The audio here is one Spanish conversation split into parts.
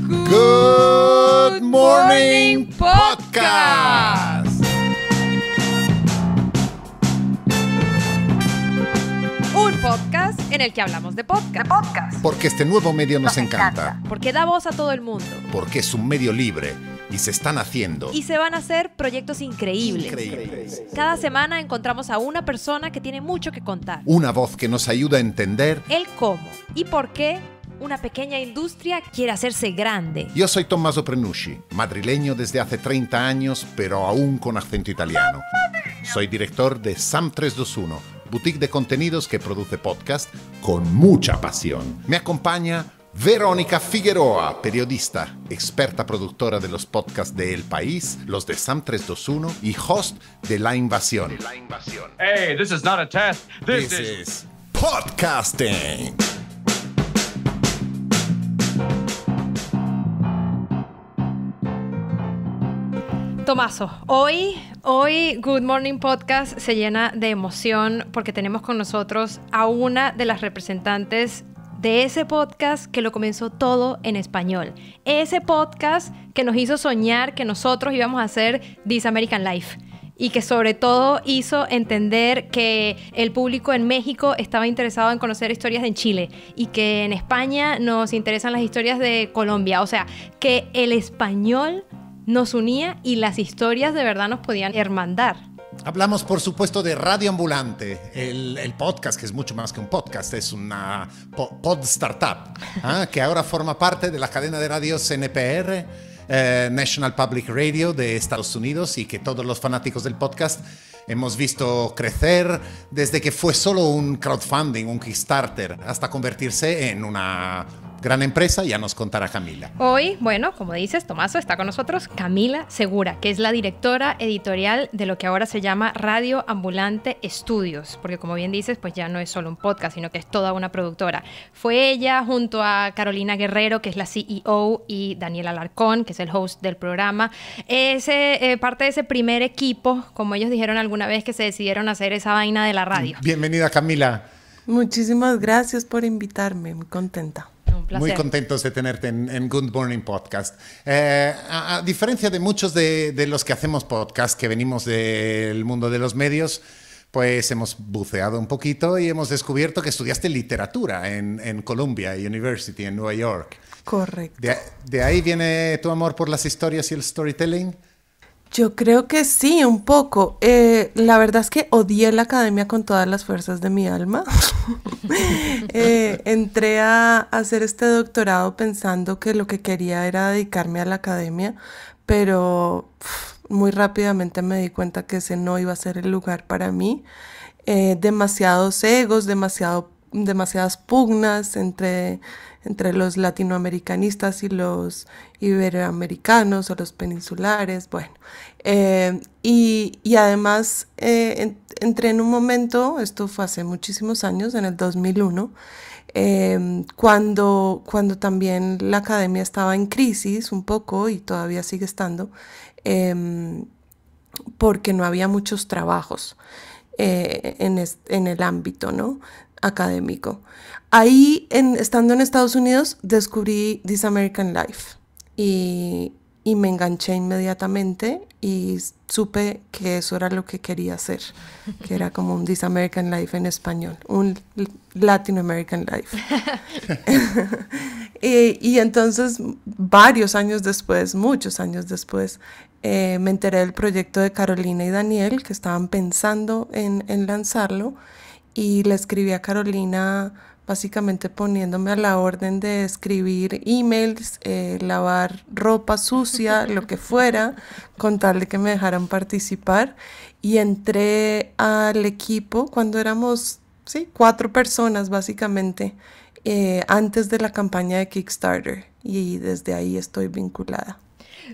Good Morning Podcast. Un podcast en el que hablamos de podcast. Porque este nuevo medio nos encanta. Porque da voz a todo el mundo. Porque es un medio libre y se están haciendo. Y se van a hacer proyectos increíbles. Cada semana encontramos a una persona que tiene mucho que contar. Una voz que nos ayuda a entender El cómo y por qué una pequeña industria quiere hacerse grande. Yo soy Tommaso Prenucci, madrileño desde hace 30 años, pero aún con acento italiano. Soy director de SAM 321, boutique de contenidos que produce podcast con mucha pasión. Me acompaña Verónica Figueroa, periodista, experta productora de los podcasts de El País, los de SAM 321 y host de La Invasión. Hey, this is not a test. This is podcasting. Tomaso, hoy Good Morning Podcast se llena de emoción porque tenemos con nosotros a una de las representantes de ese podcast que lo comenzó todo en español. Ese podcast que nos hizo soñar que nosotros íbamos a hacer This American Life y que sobre todo hizo entender que el público en México estaba interesado en conocer historias de Chile y que en España nos interesan las historias de Colombia. O sea, que el español nos unía y las historias de verdad nos podían hermandar. Hablamos, por supuesto, de Radio Ambulante, el podcast, que es mucho más que un podcast, es una pod startup, que ahora forma parte de la cadena de radios NPR, National Public Radio de Estados Unidos, y que todos los fanáticos del podcast hemos visto crecer desde que fue solo un crowdfunding, un Kickstarter, hasta convertirse en una gran empresa. Ya nos contará Camila. Hoy, bueno, como dices, Tomaso, está con nosotros Camila Segura, que es la directora editorial de lo que ahora se llama Radio Ambulante Estudios, porque como bien dices, pues ya no es solo un podcast, sino que es toda una productora. Fue ella junto a Carolina Guerrero, que es la CEO, y Daniel Alarcón, que es el host del programa. Es parte de ese primer equipo, como ellos dijeron alguna vez, que se decidieron hacer esa vaina de la radio. Bienvenida, Camila. Muchísimas gracias por invitarme, muy contenta. Un placer. Muy contentos de tenerte en Good Morning Podcast. A diferencia de muchos de los que hacemos podcast, que venimos del mundo de los medios, pues hemos buceado un poquito y hemos descubierto que estudiaste literatura en Columbia University, en Nueva York. Correcto. ¿De ahí viene tu amor por las historias y el storytelling? Yo creo que sí, un poco. La verdad es que odié la academia con todas las fuerzas de mi alma. Entré a hacer este doctorado pensando que lo que quería era dedicarme a la academia, pero muy rápidamente me di cuenta que ese no iba a ser el lugar para mí. Demasiados egos, demasiadas pugnas entre los latinoamericanistas y los iberoamericanos o los peninsulares, bueno. Y además entré en un momento, esto fue hace muchísimos años, en el 2001, cuando también la academia estaba en crisis un poco y todavía sigue estando, porque no había muchos trabajos en el ámbito, ¿no?, académico. Ahí, estando en Estados Unidos, descubrí This American Life y me enganché inmediatamente y supe que eso era lo que quería hacer, que era como un This American Life en español, un Latin American Life. y entonces, muchos años después, me enteré del proyecto de Carolina y Daniel, que estaban pensando en lanzarlo, y le escribí a Carolina básicamente poniéndome a la orden de escribir emails, lavar ropa sucia, lo que fuera, con tal de que me dejaran participar. Y entré al equipo cuando éramos 4 personas básicamente, antes de la campaña de Kickstarter, y desde ahí estoy vinculada.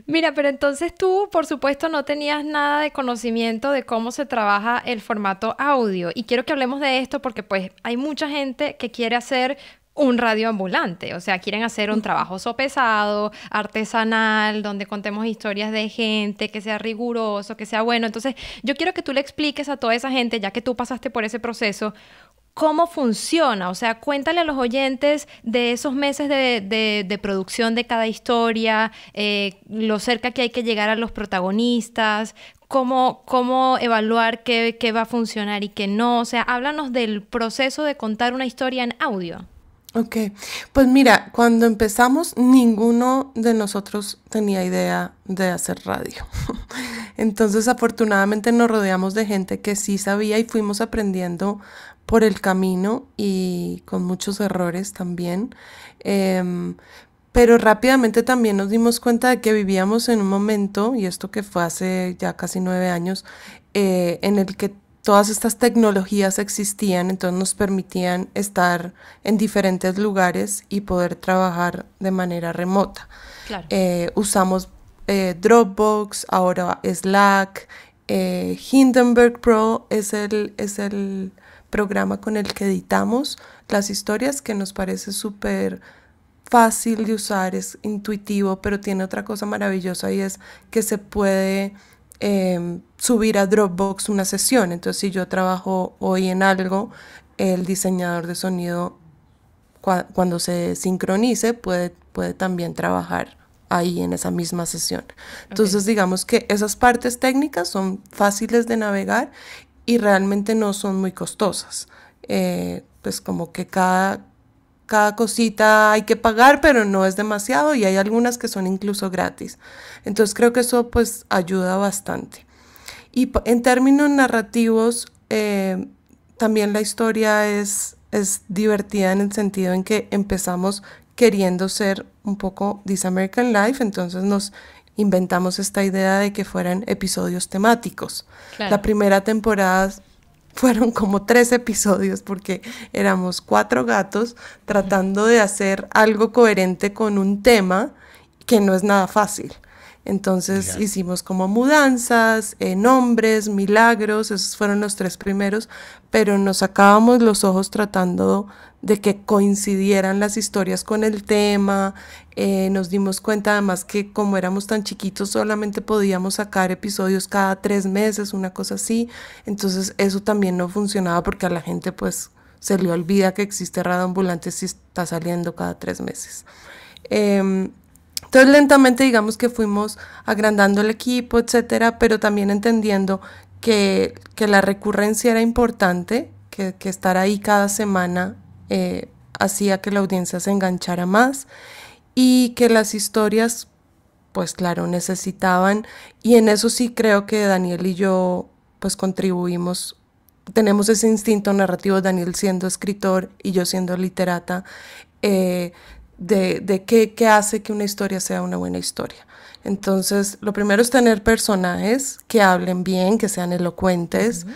Mira, pero entonces tú, por supuesto, no tenías nada de conocimiento de cómo se trabaja el formato audio. Y quiero que hablemos de esto porque, pues, hay mucha gente que quiere hacer un radio ambulante. O sea, quieren hacer un trabajo sopesado, artesanal, donde contemos historias de gente, que sea riguroso, que sea bueno. Entonces, yo quiero que tú le expliques a toda esa gente, ya que tú pasaste por ese proceso, ¿cómo funciona? O sea, cuéntale a los oyentes de esos meses de producción de cada historia, lo cerca que hay que llegar a los protagonistas, cómo evaluar qué va a funcionar y qué no. O sea, háblanos del proceso de contar una historia en audio. Ok, pues mira, cuando empezamos ninguno de nosotros tenía idea de hacer radio. Entonces afortunadamente nos rodeamos de gente que sí sabía y fuimos aprendiendo por el camino y con muchos errores también. Pero rápidamente también nos dimos cuenta de que vivíamos en un momento, y esto que fue hace ya casi 9 años, en el que todas estas tecnologías existían, entonces nos permitían estar en diferentes lugares y poder trabajar de manera remota. Claro. Usamos Dropbox, ahora Slack, Hindenburg Pro es el programa con el que editamos las historias, que nos parece súper fácil de usar, es intuitivo, pero tiene otra cosa maravillosa y es que se puede subir a Dropbox una sesión. Entonces, si yo trabajo hoy en algo, el diseñador de sonido, cuando se sincronice, puede también trabajar ahí en esa misma sesión. Entonces, digamos que esas partes técnicas son fáciles de navegar y realmente no son muy costosas. Pues como que cada cosita hay que pagar, pero no es demasiado, y hay algunas que son incluso gratis. Entonces creo que eso pues ayuda bastante. Y en términos narrativos, también la historia es divertida en el sentido en que empezamos queriendo ser un poco This American Life, entonces nos inventamos esta idea de que fueran episodios temáticos. Claro. La primera temporada fueron como 3 episodios porque éramos 4 gatos tratando de hacer algo coherente con un tema que no es nada fácil. Entonces hicimos como mudanzas, nombres, milagros, esos fueron los 3 primeros, pero nos sacábamos los ojos tratando de que coincidieran las historias con el tema. Nos dimos cuenta además que como éramos tan chiquitos solamente podíamos sacar episodios cada 3 meses, una cosa así. Entonces eso también no funcionaba porque a la gente pues se le olvida que existe Radio Ambulante si está saliendo cada 3 meses. Entonces lentamente digamos que fuimos agrandando el equipo, etcétera, pero también entendiendo que la recurrencia era importante, que estar ahí cada semana hacía que la audiencia se enganchara más y que las historias, pues claro, necesitaban, y en eso sí creo que Daniel y yo pues contribuimos, tenemos ese instinto narrativo, Daniel siendo escritor y yo siendo literata, de qué hace que una historia sea una buena historia. Entonces, lo primero es tener personajes que hablen bien, que sean elocuentes,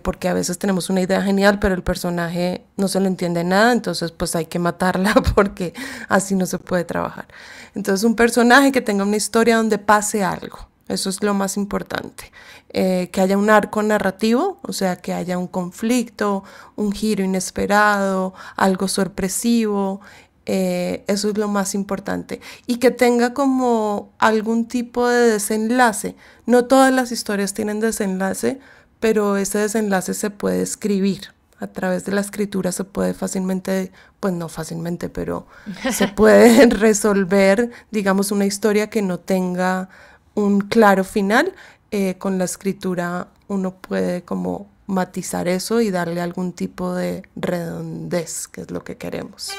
porque a veces tenemos una idea genial, pero el personaje no se le entiende nada, entonces pues hay que matarla porque así no se puede trabajar. Entonces, un personaje que tenga una historia donde pase algo, eso es lo más importante. Que haya un arco narrativo, o sea, que haya un conflicto, un giro inesperado, algo sorpresivo. Eso es lo más importante, y que tenga como algún tipo de desenlace. No todas las historias tienen desenlace, pero ese desenlace se puede escribir. A través de la escritura se puede fácilmente, pues no fácilmente, pero se puede resolver, digamos, una historia que no tenga un claro final. Con la escritura uno puede como matizar eso y darle algún tipo de redondez, que es lo que queremos.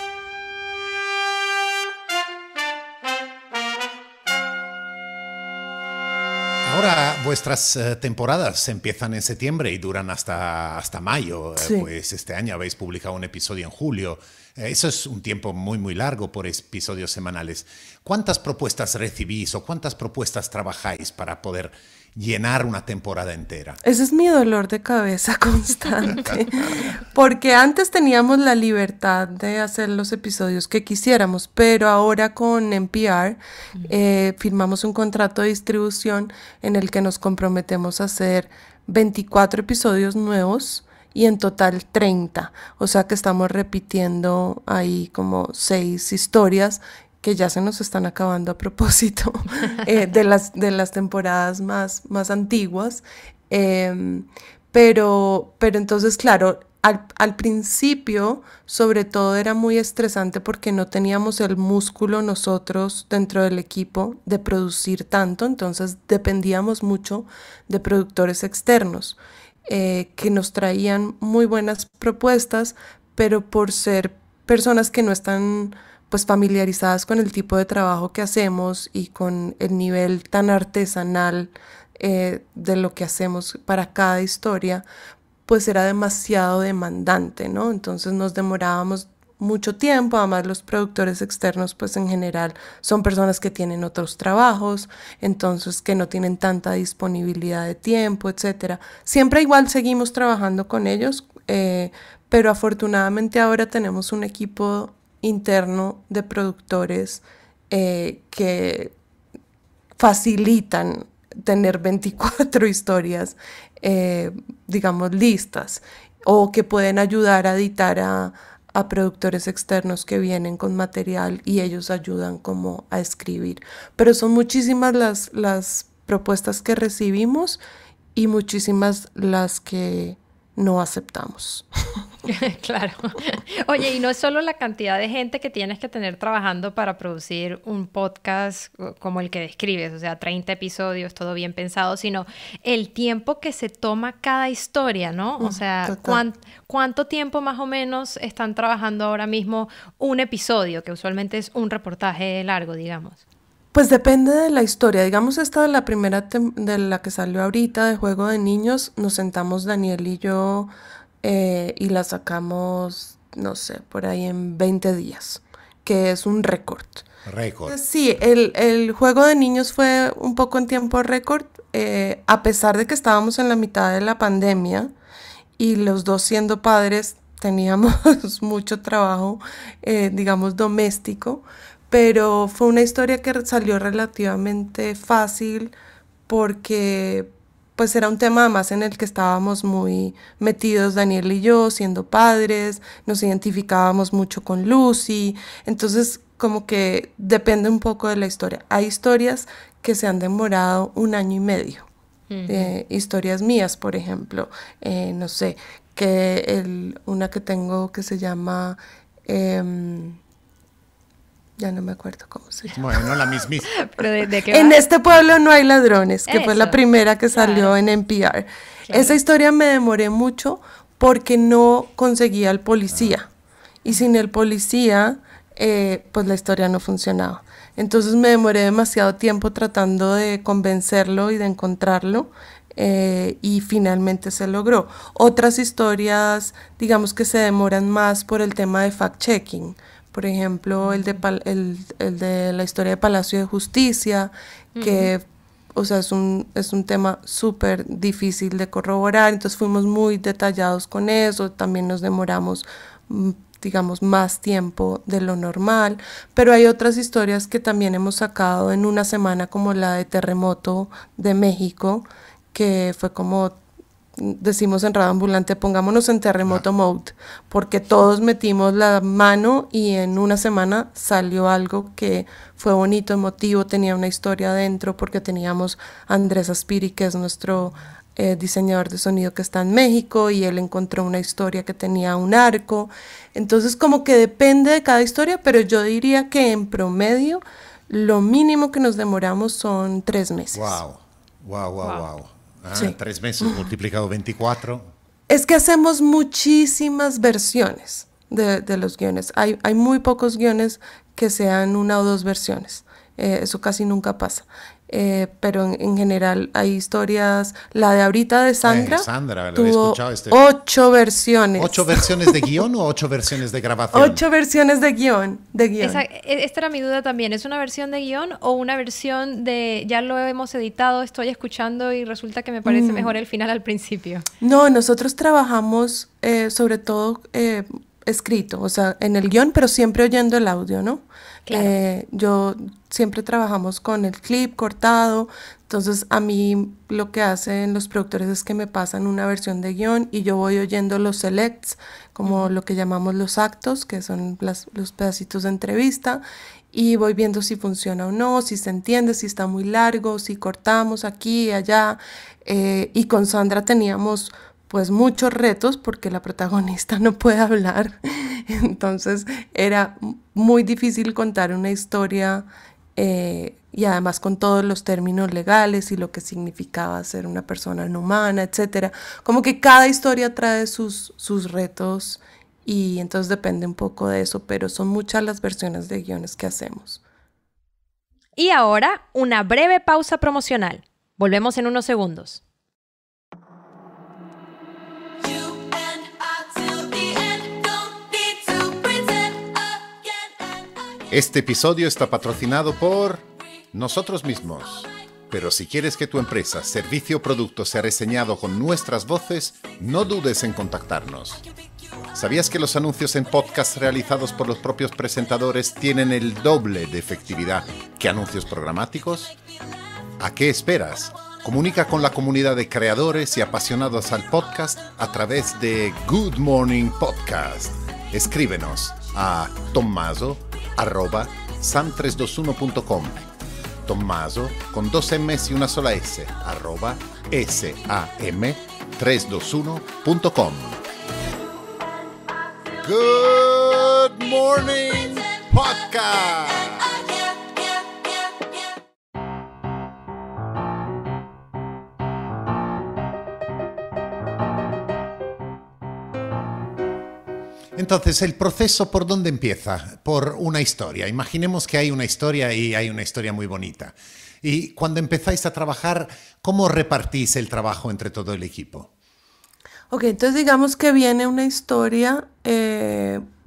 Ahora vuestras temporadas empiezan en septiembre y duran hasta mayo. Sí. Pues este año habéis publicado un episodio en julio. Eso es un tiempo muy, muy largo por episodios semanales. ¿Cuántas propuestas recibís o cuántas propuestas trabajáis para poder llenar una temporada entera? Ese es mi dolor de cabeza constante, porque antes teníamos la libertad de hacer los episodios que quisiéramos, pero ahora con NPR firmamos un contrato de distribución en el que nos comprometemos a hacer 24 episodios nuevos y en total 30, o sea que estamos repitiendo ahí como 6 historias que ya se nos están acabando a propósito de las temporadas más antiguas, pero entonces claro, al principio, sobre todo, era muy estresante porque no teníamos el músculo nosotros dentro del equipo de producir tanto, entonces dependíamos mucho de productores externos que nos traían muy buenas propuestas, pero por ser personas que no están pues familiarizadas con el tipo de trabajo que hacemos y con el nivel tan artesanal de lo que hacemos para cada historia, pues era demasiado demandante, ¿no? Entonces nos demorábamos mucho tiempo. Además, los productores externos pues en general son personas que tienen otros trabajos, entonces que no tienen tanta disponibilidad de tiempo, etcétera. Siempre igual seguimos trabajando con ellos, pero afortunadamente ahora tenemos un equipo interno de productores que facilitan tener 24 historias, digamos, listas, o que pueden ayudar a editar a productores externos que vienen con material y ellos ayudan como a escribir. Pero son muchísimas las propuestas que recibimos y muchísimas las que no aceptamos. Claro. Oye, y no es solo la cantidad de gente que tienes que tener trabajando para producir un podcast como el que describes, o sea, 30 episodios, todo bien pensado, sino el tiempo que se toma cada historia, ¿no? O sea, ¿cuánto tiempo más o menos están trabajando ahora mismo un episodio, que usualmente es un reportaje largo, digamos? Pues depende de la historia. Digamos, esta de la primera de la que salió ahorita, de Juego de Niños, nos sentamos Daniel y yo y la sacamos, no sé, por ahí en 20 días, que es un récord. Récord. Sí, el Juego de Niños fue un poco en tiempo récord, a pesar de que estábamos en la mitad de la pandemia y los dos siendo padres teníamos mucho trabajo, digamos, doméstico. Pero fue una historia que salió relativamente fácil porque pues era un tema además en el que estábamos muy metidos Daniel y yo, siendo padres, nos identificábamos mucho con Lucy, entonces como que depende un poco de la historia. Hay historias que se han demorado 1 año y medio, historias mías, por ejemplo, no sé, una que tengo que se llama... ya no me acuerdo cómo se llama. Bueno, la mismísima. ¿Pero de qué En va? este pueblo no hay ladrones, que fue la Eso, primera que salió claro. en NPR. Claro. Esa historia me demoré mucho porque no conseguía al policía. Y sin el policía, pues la historia no funcionaba. Entonces me demoré demasiado tiempo tratando de convencerlo y de encontrarlo. Y finalmente se logró. Otras historias, digamos que se demoran más por el tema de fact-checking. Por ejemplo, el de la historia de Palacio de Justicia, que, o sea, es un tema súper difícil de corroborar, entonces fuimos muy detallados con eso, también nos demoramos, digamos, más tiempo de lo normal, pero hay otras historias que también hemos sacado en 1 semana, como la de Terremoto de México, que fue como... decimos en Radio Ambulante, pongámonos en terremoto mode, porque todos metimos la mano y en 1 semana salió algo que fue bonito, emotivo, tenía una historia adentro, porque teníamos a Andrés Aspiri, que es nuestro diseñador de sonido que está en México, y él encontró una historia que tenía un arco. Entonces como que depende de cada historia, pero yo diría que en promedio lo mínimo que nos demoramos son 3 meses. Wow. Sí. 3 meses multiplicado 24. Es que hacemos muchísimas versiones de los guiones. Hay muy pocos guiones que sean 1 o 2 versiones. Eso casi nunca pasa. Pero en general hay historias. La de ahorita de Sandra, Sandra, tuvo 8 versiones. ¿8 versiones de guión o 8 versiones de grabación? 8 versiones de guión. Esta era mi duda también. ¿Es una versión de guión o una versión de ya lo hemos editado, estoy escuchando y resulta que me parece mejor el final al principio? No, nosotros trabajamos sobre todo escrito, o sea, en el guión, pero siempre oyendo el audio, ¿no? Claro. Yo siempre trabajamos con el clip cortado, entonces a mí lo que hacen los productores es que me pasan una versión de guión y yo voy oyendo los selects, como lo que llamamos los actos, que son los pedacitos de entrevista, y voy viendo si funciona o no, si se entiende, si está muy largo, si cortamos aquí y allá. Y con Sandra teníamos pues muchos retos porque la protagonista no puede hablar. Entonces era muy difícil contar una historia y además con todos los términos legales y lo que significaba ser una persona no humana, etcétera. Como que cada historia trae sus retos y entonces depende un poco de eso, pero son muchas las versiones de guiones que hacemos. Y ahora, una breve pausa promocional. Volvemos en unos segundos. Este episodio está patrocinado por nosotros mismos. Pero si quieres que tu empresa, servicio o producto sea reseñado con nuestras voces, no dudes en contactarnos. ¿Sabías que los anuncios en podcast realizados por los propios presentadores tienen el doble de efectividad que anuncios programáticos? ¿A qué esperas? Comunica con la comunidad de creadores y apasionados al podcast a través de Good Morning Podcast. Escríbenos a tommaso@sam321.com. Tommaso con 2 M's y una sola S, @sam321.com. Good Morning Podcast. Entonces, ¿el proceso por dónde empieza? Por una historia. Imaginemos que hay una historia y hay una historia muy bonita. Y cuando empezáis a trabajar, ¿cómo repartís el trabajo entre todo el equipo? Ok, entonces digamos que viene una historia,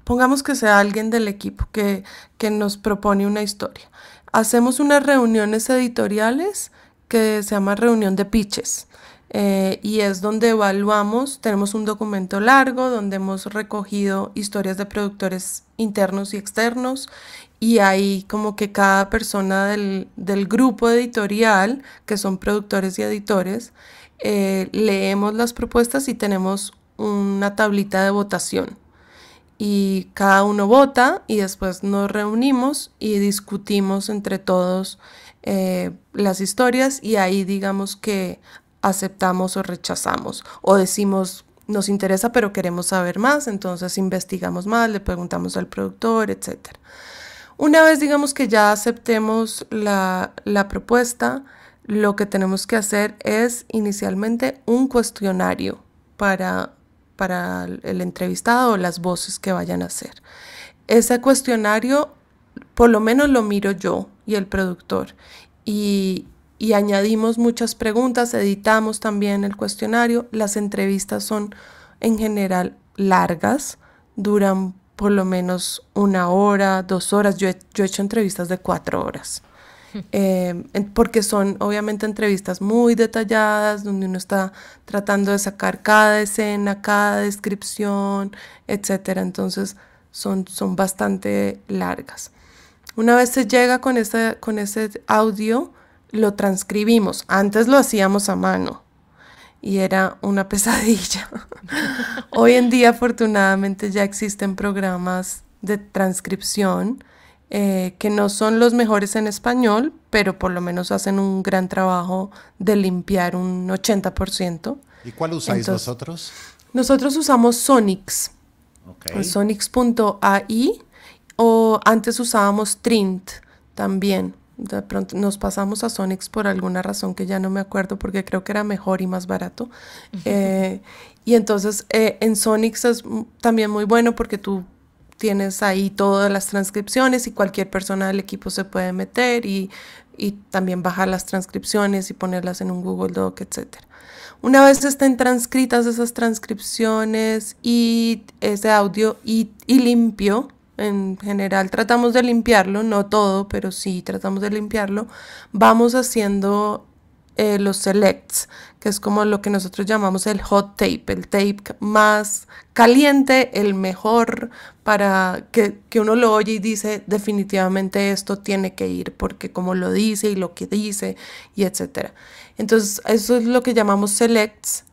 pongamos que sea alguien del equipo que nos propone una historia. Hacemos unas reuniones editoriales que se llama reunión de pitches. Y es donde evaluamos, tenemos un documento largo donde hemos recogido historias de productores internos y externos y ahí como que cada persona del grupo editorial, que son productores y editores, leemos las propuestas y tenemos una tablita de votación. Y cada uno vota y después nos reunimos y discutimos entre todos las historias y ahí digamos que aceptamos o rechazamos o decimos nos interesa pero queremos saber más, entonces investigamos más, le preguntamos al productor, etc. Una vez digamos que ya aceptemos la propuesta, lo que tenemos que hacer es inicialmente un cuestionario para el entrevistado o las voces que vayan a hacer. Ese cuestionario por lo menos lo miro yo y el productor y añadimos muchas preguntas, editamos también el cuestionario. Las entrevistas son en general largas, duran por lo menos 1 hora, 2 horas. Yo he hecho entrevistas de 4 horas, porque son obviamente entrevistas muy detalladas, donde uno está tratando de sacar cada escena, cada descripción, etc. Entonces son bastante largas. Una vez se llega con ese audio, lo transcribimos. Antes lo hacíamos a mano y era una pesadilla. Hoy en día, afortunadamente, ya existen programas de transcripción que no son los mejores en español, pero por lo menos hacen un gran trabajo de limpiar un 80%. ¿Y cuál usáis vosotros? Nosotros usamos Sonix, Sonix.ai, o antes usábamos Trint también. De pronto nos pasamos a Sonix por alguna razón que ya no me acuerdo porque creo que era mejor y más barato. Y entonces en Sonix es también muy bueno porque tú tienes ahí todas las transcripciones y cualquier persona del equipo se puede meter y también bajar las transcripciones y ponerlas en un Google Doc, etc. Una vez estén transcritas esas transcripciones y ese audio y limpio, en general tratamos de limpiarlo, no todo, pero sí tratamos de limpiarlo, vamos haciendo los selects, que es como lo que nosotros llamamos el hot tape, el tape más caliente, el mejor, para que uno lo oye y dice definitivamente esto tiene que ir porque como lo dice y lo que dice y etcétera. Entonces eso es lo que llamamos selects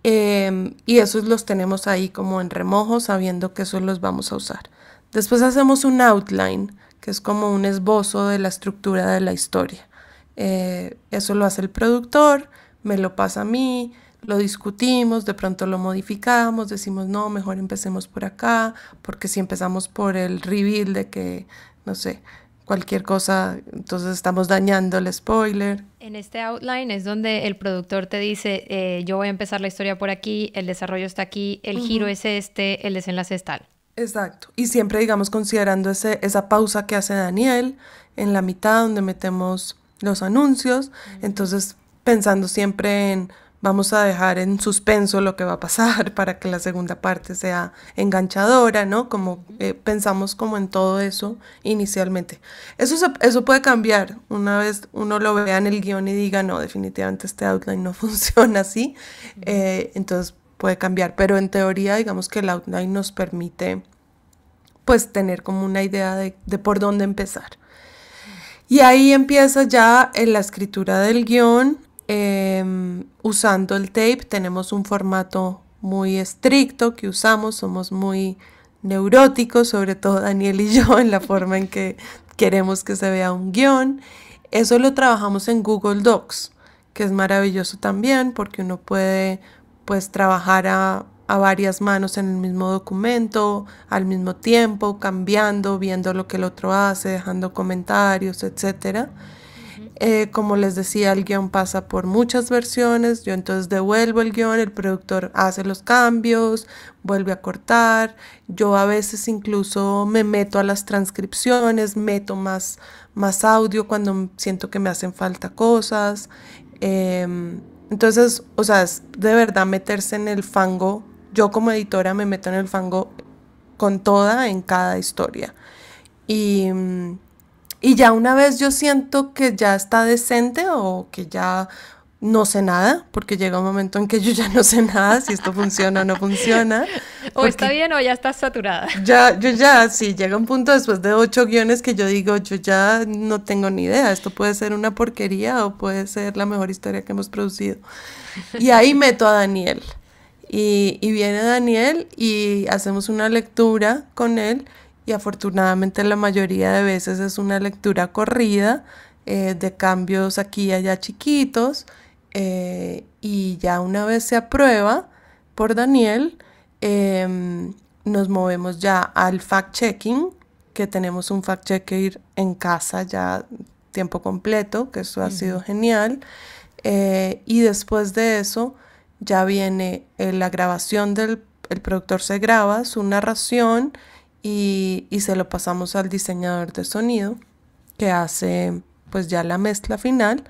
y esos los tenemos ahí como en remojo sabiendo que esos los vamos a usar. Después hacemos un outline, que es como un esbozo de la estructura de la historia. Eso lo hace el productor, me lo pasa a mí, lo discutimos, de pronto lo modificamos, decimos, no, mejor empecemos por acá, porque si empezamos por el reveal de que, no sé, cualquier cosa, entonces estamos dañando el spoiler. En este outline es donde el productor te dice, yo voy a empezar la historia por aquí, el desarrollo está aquí, el giro es este, el desenlace es tal. Exacto. Y siempre, digamos, considerando esa pausa que hace Daniel en la mitad donde metemos los anuncios, entonces pensando siempre en vamos a dejar en suspenso lo que va a pasar para que la segunda parte sea enganchadora, ¿no? Como pensamos como en todo eso inicialmente. Eso puede cambiar una vez uno lo vea en el guión y diga, no, definitivamente este outline no funciona así, entonces puede cambiar, pero en teoría digamos que el outline nos permite pues tener como una idea de por dónde empezar. Y ahí empieza ya en la escritura del guión, usando el tape. Tenemos un formato muy estricto que usamos, somos muy neuróticos, sobre todo Daniel y yo, en la forma en que queremos que se vea un guión. Eso lo trabajamos en Google Docs, que es maravilloso también porque uno puede pues trabajar a varias manos en el mismo documento, al mismo tiempo, cambiando, viendo lo que el otro hace, dejando comentarios, etc. Como les decía, el guión pasa por muchas versiones, yo entonces devuelvo el guión, el productor hace los cambios, vuelve a cortar, yo a veces incluso me meto a las transcripciones, meto más audio cuando siento que me hacen falta cosas, entonces, o sea, es de verdad meterse en el fango. Yo como editora me meto en el fango con toda en cada historia. Y ya una vez yo siento que ya está decente o que ya no sé nada, porque llega un momento en que yo ya no sé nada si esto funciona o no funciona. O está bien o ya estás saturada. Sí, llega un punto después de 8 guiones que yo digo, yo ya no tengo ni idea, esto puede ser una porquería o puede ser la mejor historia que hemos producido. Y ahí meto a Daniel. Y viene Daniel y hacemos una lectura con él y afortunadamente la mayoría de veces es una lectura corrida de cambios aquí y allá chiquitos, y ya una vez se aprueba por Daniel, nos movemos ya al fact-checking, que tenemos un fact-checker en casa ya tiempo completo, que eso ha sido genial, y después de eso ya viene la grabación el productor se graba su narración y se lo pasamos al diseñador de sonido que hace pues ya la mezcla final.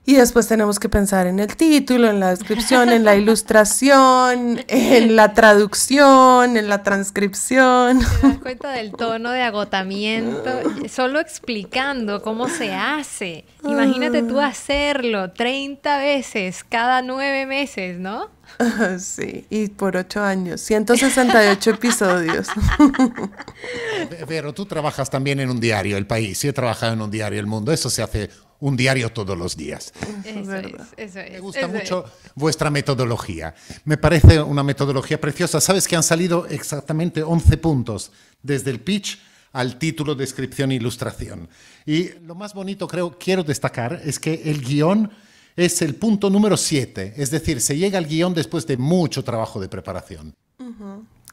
Y después tenemos que pensar en el título, en la descripción, en la ilustración, en la traducción, en la transcripción. ¿Te das cuenta del tono de agotamiento? Solo explicando cómo se hace. Imagínate tú hacerlo 30 veces cada 9 meses, ¿no? Sí, y por 8 años, 168 episodios. Pero tú trabajas también en un diario, El País. Yo he trabajado en un diario, El Mundo. Eso se hace un diario todos los días. Eso es. Me gusta mucho vuestra metodología. Me parece una metodología preciosa. Sabes que han salido exactamente 11 puntos desde el pitch al título, descripción e ilustración. Y lo más bonito, quiero destacar, es que el guión es el punto número 7. Es decir, se llega al guión después de mucho trabajo de preparación.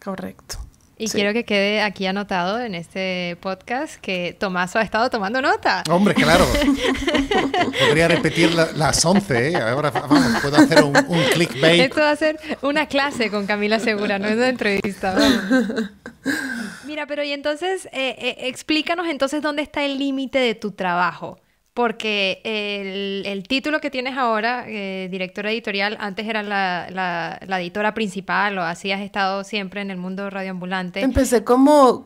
Correcto. Y Sí. quiero que quede aquí anotado en este podcast que Tomaso ha estado tomando nota. Hombre, claro. Podría repetir las 11, ¿eh? Ahora vamos, puedo hacer un clickbait. Esto va a ser una clase con Camila Segura, no es una entrevista. Vamos. Mira, pero y entonces, explícanos entonces dónde está el límite de tu trabajo. Porque el título que tienes ahora, directora editorial, antes era la editora principal, o así has estado siempre en el mundo radioambulante. Empecé como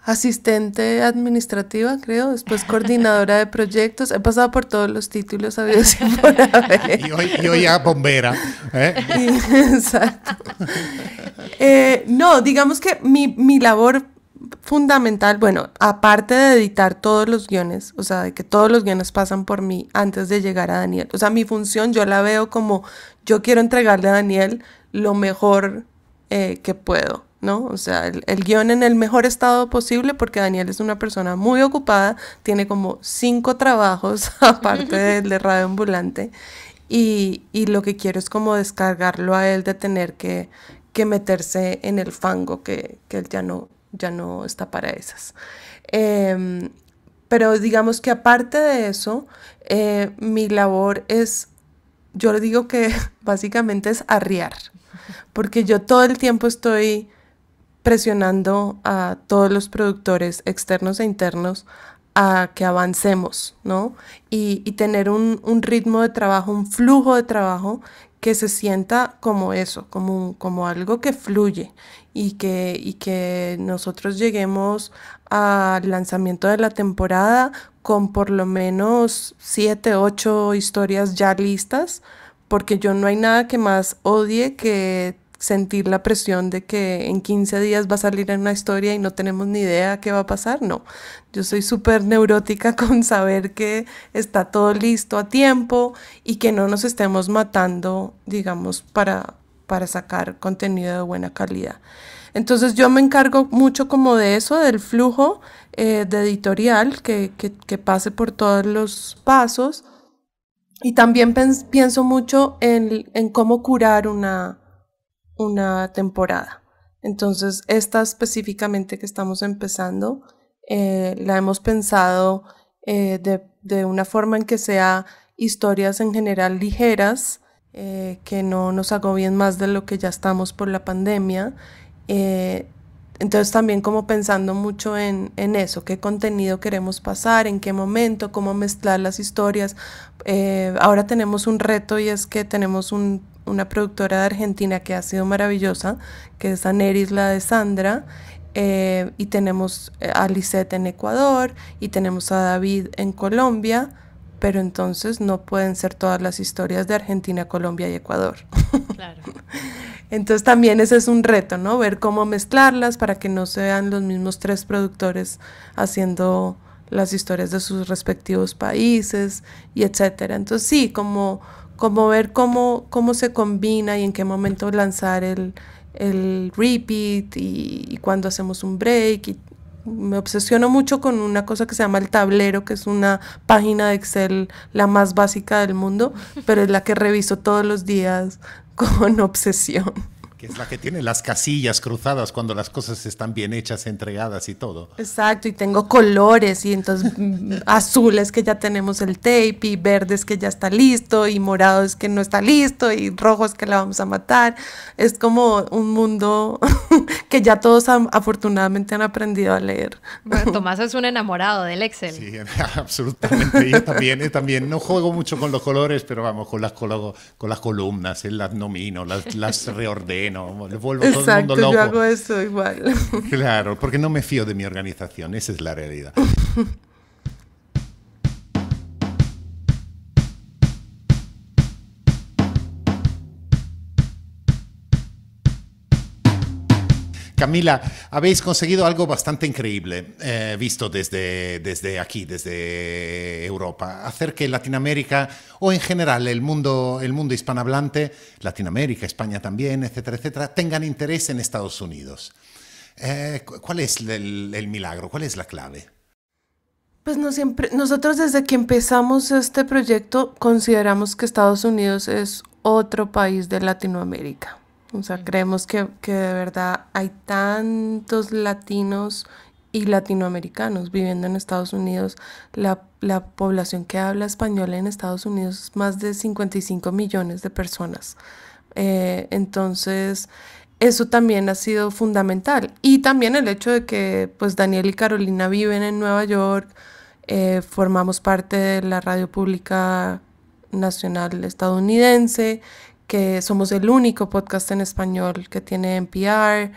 asistente administrativa, creo, después coordinadora de proyectos. He pasado por todos los títulos habidos y por haber. Y hoy ya bombera. Exacto. No, digamos que mi labor fundamental, bueno, aparte de editar todos los guiones, o sea, de que todos los guiones pasan por mí antes de llegar a Daniel. O sea, mi función yo la veo como yo quiero entregarle a Daniel lo mejor que puedo, ¿no? O sea, el guión en el mejor estado posible, porque Daniel es una persona muy ocupada, tiene como 5 trabajos aparte del de Radio Ambulante. y lo que quiero es como descargarlo a él de tener que meterse en el fango, que él ya no está para esas. Pero digamos que aparte de eso, mi labor es, yo le digo que básicamente es arriar, porque yo todo el tiempo estoy presionando a todos los productores externos e internos a que avancemos, ¿no? Y tener un ritmo de trabajo, un flujo de trabajo que se sienta como eso, como algo que fluye y que nosotros lleguemos al lanzamiento de la temporada con por lo menos 7, 8 historias ya listas, porque yo no hay nada que más odie que sentir la presión de que en 15 días va a salir una historia y no tenemos ni idea qué va a pasar. No, yo soy súper neurótica con saber que está todo listo a tiempo y que no nos estemos matando, digamos, para sacar contenido de buena calidad. Entonces yo me encargo mucho como de eso, del flujo de editorial, que pase por todos los pasos, y también pienso mucho en cómo curar una temporada. Entonces, esta específicamente que estamos empezando, la hemos pensado de una forma en que sea historias en general ligeras, que no nos agobien más de lo que ya estamos por la pandemia. Entonces también como pensando mucho en eso, qué contenido queremos pasar, en qué momento, cómo mezclar las historias. Ahora tenemos un reto y es que tenemos una productora de Argentina que ha sido maravillosa, que es Aneris, la de Sandra, y tenemos a Lisette en Ecuador y tenemos a David en Colombia, pero entonces no pueden ser todas las historias de Argentina, Colombia y Ecuador. Claro. Entonces también ese es un reto, ¿no? Ver cómo mezclarlas para que no sean los mismos 3 productores haciendo las historias de sus respectivos países y etcétera. Entonces sí, como ver cómo se combina y en qué momento lanzar el repeat y cuándo hacemos un break. Y me obsesiono mucho con una cosa que se llama el tablero, que es una página de Excel la más básica del mundo, pero es la que reviso todos los días con obsesión. Que es la que tiene las casillas cruzadas cuando las cosas están bien hechas, entregadas y todo. Exacto, y tengo colores, y entonces azules que ya tenemos el tape, y verdes que ya está listo, y morados que no está listo, y rojos que la vamos a matar. Es como un mundo que ya todos afortunadamente han aprendido a leer. Bueno, Tomás es un enamorado del Excel. Sí, absolutamente. Yo también no juego mucho con los colores, pero vamos, con las columnas, las nomino, las reordeno. Le vuelvo exacto, todo el mundo loco. Yo hago eso igual. Claro, porque no me fío de mi organización, esa es la realidad. Camila, habéis conseguido algo bastante increíble, visto desde aquí, desde Europa, hacer que Latinoamérica, o en general el mundo hispanohablante, Latinoamérica, España también, etcétera, etcétera, tengan interés en Estados Unidos. ¿Cuál es el milagro? ¿Cuál es la clave? Pues no siempre, nosotros desde que empezamos este proyecto consideramos que Estados Unidos es otro país de Latinoamérica. O sea, creemos que de verdad hay tantos latinos y latinoamericanos viviendo en Estados Unidos. La población que habla español en Estados Unidos es más de 55 millones de personas. Entonces, eso también ha sido fundamental. Y también el hecho de que pues Daniel y Carolina viven en Nueva York, formamos parte de la radio pública nacional estadounidense, que somos el único podcast en español que tiene NPR.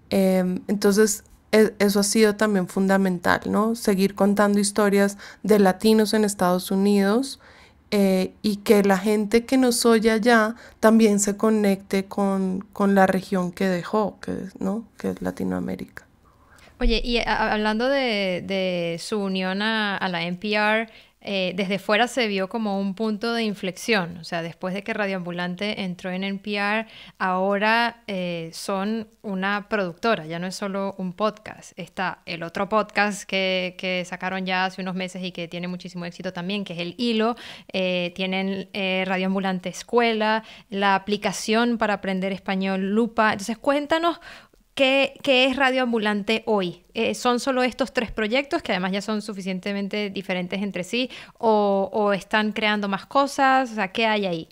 Entonces, eso ha sido también fundamental, ¿no? Seguir contando historias de latinos en Estados Unidos, y que la gente que nos oye allá también se conecte con la región que dejó, ¿no? Que es Latinoamérica. Oye, y hablando de su unión a la NPR, desde fuera se vio como un punto de inflexión. O sea, después de que Radio Ambulante entró en NPR, ahora son una productora, ya no es solo un podcast. Está el otro podcast que sacaron ya hace unos meses y que tiene muchísimo éxito también, que es El Hilo. Tienen Radio Ambulante Escuela, la aplicación para aprender español Lupa. Entonces, cuéntanos ¿qué es Radio Ambulante hoy? ¿Son solo estos 3 proyectos que además ya son suficientemente diferentes entre sí o están creando más cosas? O sea, ¿qué hay ahí?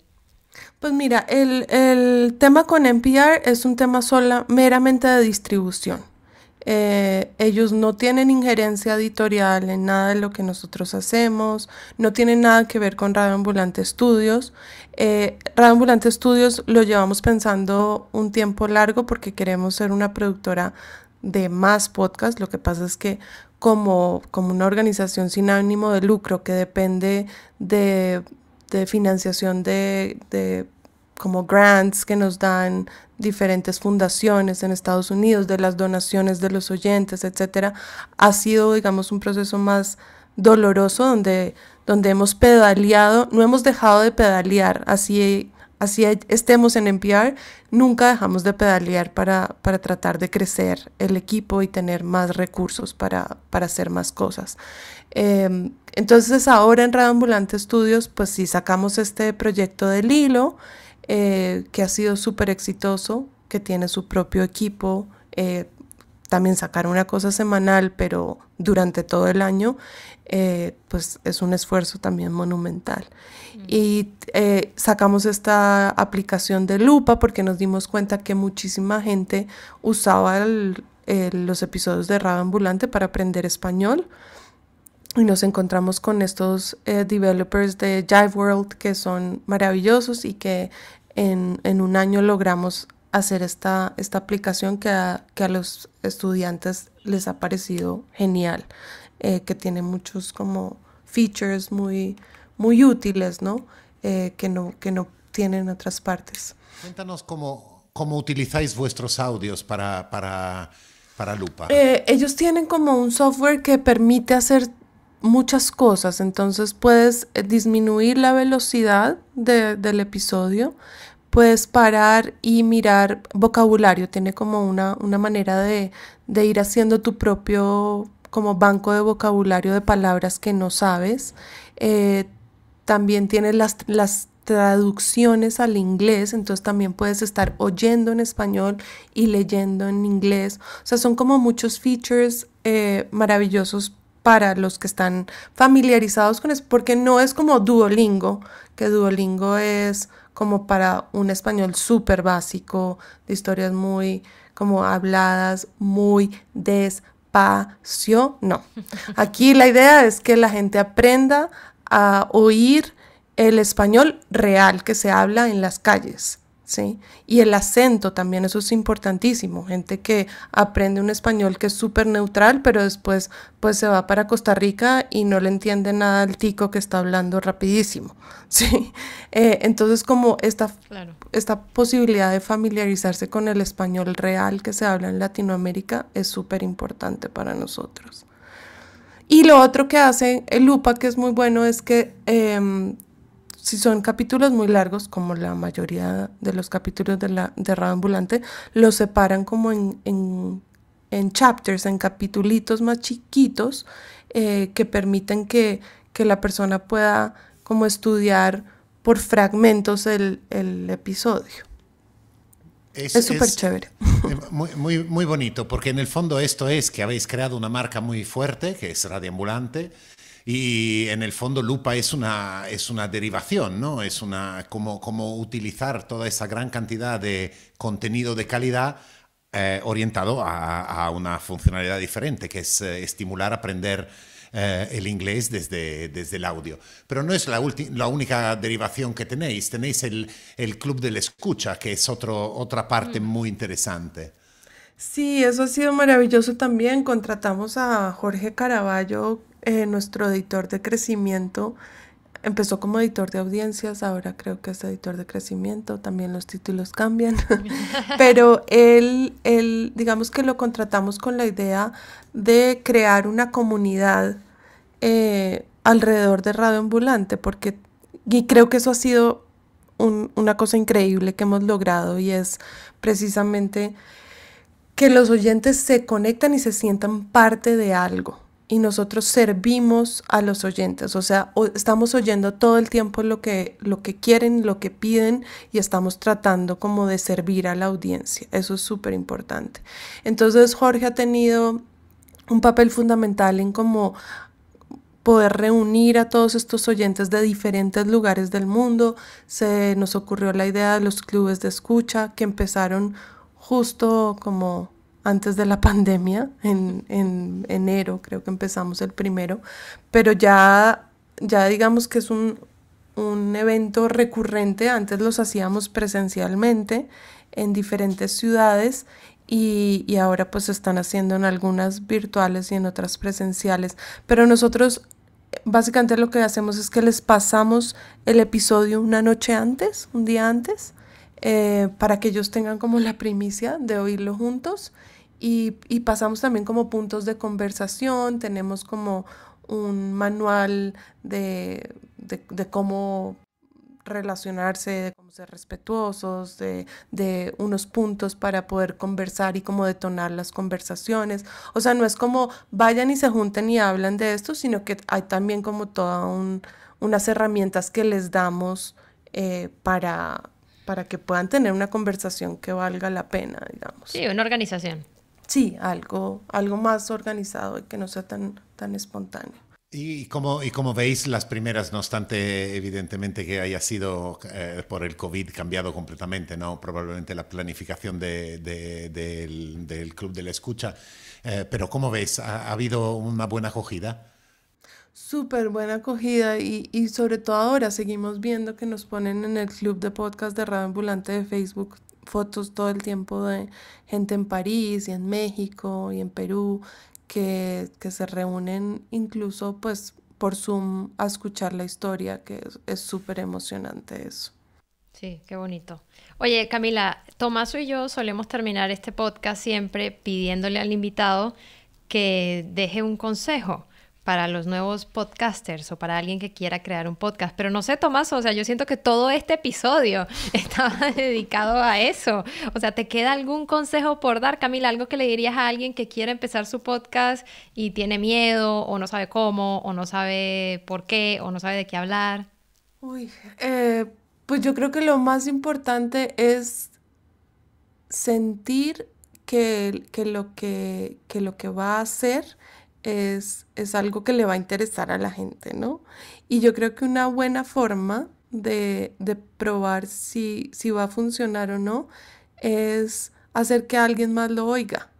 Pues mira, el tema con NPR es un tema meramente de distribución. Ellos no tienen injerencia editorial en nada de lo que nosotros hacemos, no tienen nada que ver con Radio Ambulante Studios. Radio Ambulante Studios lo llevamos pensando un tiempo largo porque queremos ser una productora de más podcasts. Lo que pasa es que como una organización sin ánimo de lucro que depende de financiación de como grants que nos dan diferentes fundaciones en Estados Unidos, de las donaciones de los oyentes, etcétera, ha sido, digamos, un proceso más doloroso donde hemos pedaleado, no hemos dejado de pedalear, así estemos en NPR, nunca dejamos de pedalear para tratar de crecer el equipo y tener más recursos para hacer más cosas. Entonces ahora en Radio Ambulante Studios, pues sí sacamos este proyecto del Hilo, que ha sido súper exitoso, que tiene su propio equipo, también sacar una cosa semanal, pero durante todo el año, pues es un esfuerzo también monumental. Y sacamos esta aplicación de Lupa porque nos dimos cuenta que muchísima gente usaba los episodios de Radio Ambulante para aprender español. Y nos encontramos con estos developers de Jive World que son maravillosos y que en un año logramos hacer esta aplicación que a los estudiantes les ha parecido genial, que tiene muchos como features muy útiles, ¿no? Que no tienen otras partes. Cuéntanos cómo utilizáis vuestros audios para Lupa. Ellos tienen como un software que permite hacer muchas cosas, entonces puedes disminuir la velocidad del episodio, puedes parar y mirar vocabulario, tiene como una manera de ir haciendo tu propio como banco de vocabulario de palabras que no sabes. También tiene las traducciones al inglés, entonces también puedes estar oyendo en español y leyendo en inglés. O sea, son como muchos features maravillosos para los que están familiarizados con eso, porque no es como Duolingo, que Duolingo es como para un español súper básico, de historias muy como habladas, muy despacio. No, aquí la idea es que la gente aprenda a oír el español real que se habla en las calles, ¿sí? Y el acento también, eso es importantísimo. Gente que aprende un español que es súper neutral, pero después pues se va para Costa Rica y no le entiende nada al tico que está hablando rapidísimo, ¿sí? Entonces como esta posibilidad de familiarizarse con el español real que se habla en Latinoamérica es súper importante para nosotros. Y lo otro que hace el Lupa, que es muy bueno, es que si son capítulos muy largos, como la mayoría de los capítulos de Radio Ambulante, los separan como en chapters, en capitulitos más chiquitos, que permiten que la persona pueda como estudiar por fragmentos el episodio. Es súper chévere. Muy bonito, porque en el fondo esto es que habéis creado una marca muy fuerte, que es Radio Ambulante, y en el fondo Lupa es una derivación, ¿no? Es como utilizar toda esa gran cantidad de contenido de calidad orientado a una funcionalidad diferente, que es estimular a aprender el inglés desde el audio. Pero no es la única derivación que tenéis. Tenéis el Club del Escucha, que es otra parte muy interesante. Sí, eso ha sido maravilloso también. Contratamos a Jorge Caraballo, nuestro editor de crecimiento. Empezó como editor de audiencias, ahora creo que es editor de crecimiento, también los títulos cambian. Pero él, digamos que lo contratamos con la idea de crear una comunidad alrededor de Radio Ambulante, y creo que eso ha sido una cosa increíble que hemos logrado, y es precisamente que los oyentes se conectan y se sientan parte de algo. Y nosotros servimos a los oyentes, o sea, estamos oyendo todo el tiempo lo que quieren, lo que piden, y estamos tratando como de servir a la audiencia. Eso es súper importante. Entonces Jorge ha tenido un papel fundamental en como poder reunir a todos estos oyentes de diferentes lugares del mundo. Se nos ocurrió la idea de los clubes de escucha que empezaron justo como antes de la pandemia, en enero creo que empezamos el primero, pero ya digamos que es un evento recurrente. Antes los hacíamos presencialmente en diferentes ciudades y ahora pues se están haciendo en algunas virtuales y en otras presenciales, pero nosotros básicamente lo que hacemos es que les pasamos el episodio una noche antes, un día antes, para que ellos tengan como la primicia de oírlo juntos. Y pasamos también como puntos de conversación, tenemos como un manual de cómo relacionarse, de cómo ser respetuosos, de unos puntos para poder conversar y cómo detonar las conversaciones. O sea, no es como vayan y se junten y hablan de esto, sino que hay también como todas unas herramientas que les damos para que puedan tener una conversación que valga la pena, digamos. Sí, una organización. Sí, algo más organizado y que no sea tan espontáneo. Y como veis, las primeras, no obstante, evidentemente que haya sido por el COVID cambiado completamente, ¿no? Probablemente la planificación del Club de la Escucha. Pero ¿cómo ves? ¿Ha habido una buena acogida? Súper buena acogida y sobre todo ahora seguimos viendo que nos ponen en el Club de Podcast de Radio Ambulante de Facebook fotos todo el tiempo de gente en París y en México y en Perú que se reúnen incluso pues por Zoom a escuchar la historia, que es súper emocionante eso. Sí, qué bonito. Oye, Camila, Tomaso y yo solemos terminar este podcast siempre pidiéndole al invitado que deje un consejo para los nuevos podcasters o para alguien que quiera crear un podcast. Pero no sé, Tomaso, o sea, yo siento que todo este episodio estaba dedicado a eso. O sea, ¿te queda algún consejo por dar, Camila? Algo que le dirías a alguien que quiere empezar su podcast y tiene miedo o no sabe cómo o no sabe por qué o no sabe de qué hablar. Pues yo creo que lo más importante es sentir que lo que va a hacer es algo que le va a interesar a la gente, ¿no? Y yo creo que una buena forma de probar si va a funcionar o no es hacer que alguien más lo oiga.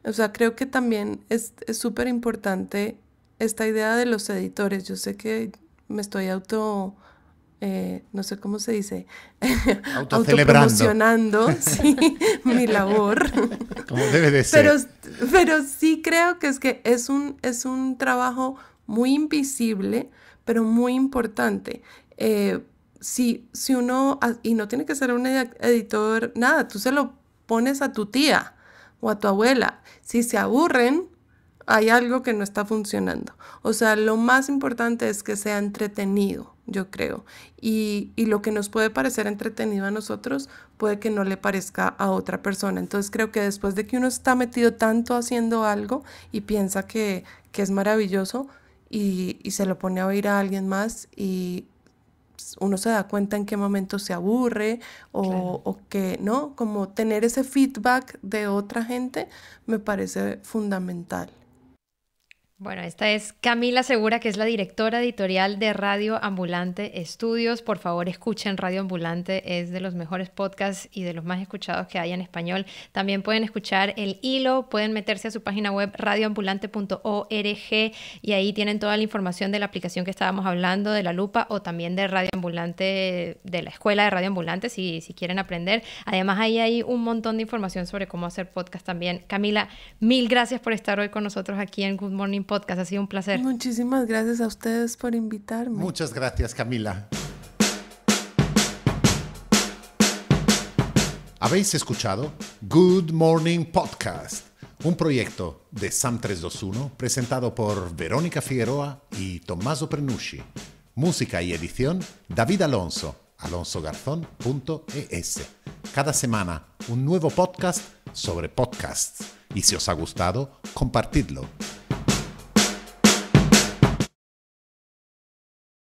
O sea, creo que también es súper importante esta idea de los editores. Yo sé que me estoy no sé cómo se dice, autopromocionando sí, mi labor. Como debe de ser. Pero sí creo que es un trabajo muy invisible, pero muy importante. Si uno, y no tiene que ser un editor, nada, tú se lo pones a tu tía o a tu abuela. Si se aburren, hay algo que no está funcionando. O sea, lo más importante es que sea entretenido, yo creo. Y lo que nos puede parecer entretenido a nosotros puede que no le parezca a otra persona. Entonces creo que después de que uno está metido tanto haciendo algo y piensa que es maravilloso y se lo pone a oír a alguien más y uno se da cuenta en qué momento se aburre o que, ¿no? Como tener ese feedback de otra gente me parece fundamental. Bueno, esta es Camila Segura, que es la directora editorial de Radio Ambulante Estudios. Por favor, escuchen Radio Ambulante, es de los mejores podcasts y de los más escuchados que hay en español. También pueden escuchar El Hilo, pueden meterse a su página web radioambulante.org y ahí tienen toda la información de la aplicación que estábamos hablando, de La Lupa, o también de Radio Ambulante, de la escuela de Radio Ambulante, si quieren aprender. Además, ahí hay un montón de información sobre cómo hacer podcast también. Camila, mil gracias por estar hoy con nosotros aquí en Good Morning Podcast, ha sido un placer. Muchísimas gracias a ustedes por invitarme. Muchas gracias, Camila. ¿Habéis escuchado Good Morning Podcast? un proyecto de SAM 321 presentado por Verónica Figueroa y Tommaso Prenucci. Música y edición David Alonso, alonsogarzón.es. Cada semana un nuevo podcast sobre podcasts. Y si os ha gustado, compartidlo.